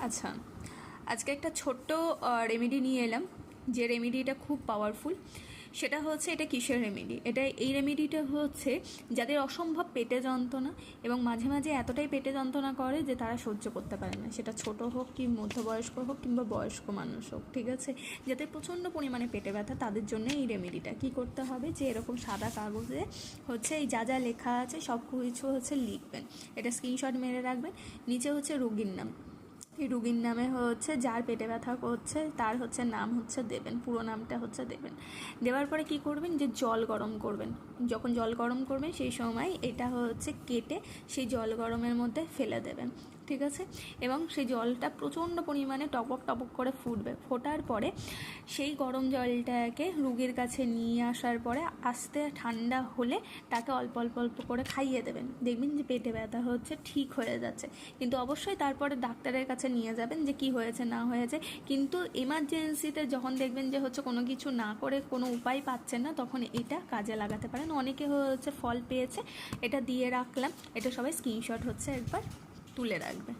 আচ্ছা, আজকে একটা ছোট্ট রেমেডি নিয়ে এলাম, যে রেমেডিটা খুব পাওয়ারফুল। সেটা হচ্ছে, এটা কিসের রেমেডি? এই রেমেডিটা হচ্ছে যাদের অসম্ভব পেটে যন্ত্রণা এবং মাঝে মাঝে এতটাই পেটে যন্ত্রণা করে যে তারা সহ্য করতে পারে না, সেটা ছোট হোক কি মধ্যবয়স্ক হোক কিংবা বয়স্ক মানুষ হোক, ঠিক আছে? যাদের প্রচণ্ড পরিমাণে পেটে ব্যথা তাদের জন্য এই রেমেডিটা কী করতে হবে, যে এরকম সাদা কাগজে হচ্ছে এই যা যা লেখা আছে সব কিছু হচ্ছে লিখবেন, এটা স্ক্রিনশট মেরে রাখবেন। নিচে হচ্ছে রোগীর নাম, এই রুগীর নামে হচ্ছে যার পেটে ব্যথা করছে তার হচ্ছে নাম হচ্ছে দেবেন, পুরো নামটা হচ্ছে দেবেন। দেওয়ার পরে কি করবেন, যে জল গরম করবেন। যখন জল গরম করবেন সেই সময় এটা হচ্ছে কেটে সেই জল গরমের মধ্যে ফেলে দেবেন, ঠিক আছে? এবং সেই জলটা প্রচণ্ড পরিমাণে টপক টপক করে ফুটবে। ফোটার পরে সেই গরম জলটাকে রুগীর কাছে নিয়ে আসার পরে আস্তে ঠান্ডা হলে তাকে অল্প অল্প অল্প করে খাইয়ে দেবেন। দেখবেন যে পেটে ব্যথা হচ্ছে ঠিক হয়ে যাচ্ছে। কিন্তু অবশ্যই তারপরে ডাক্তারের কাছে নিয়ে যাবেন যে কি হয়েছে না হয়েছে। কিন্তু এমার্জেন্সিতে যখন দেখবেন যে হচ্ছে কোনো কিছু না করে কোনো উপায় পাচ্ছেন না, তখন এটা কাজে লাগাতে পারেন। অনেকে হচ্ছে ফল পেয়েছে, এটা দিয়ে রাখলাম, এটা সবাই স্ক্রিনশট হচ্ছে একবার তুলে রাখবে।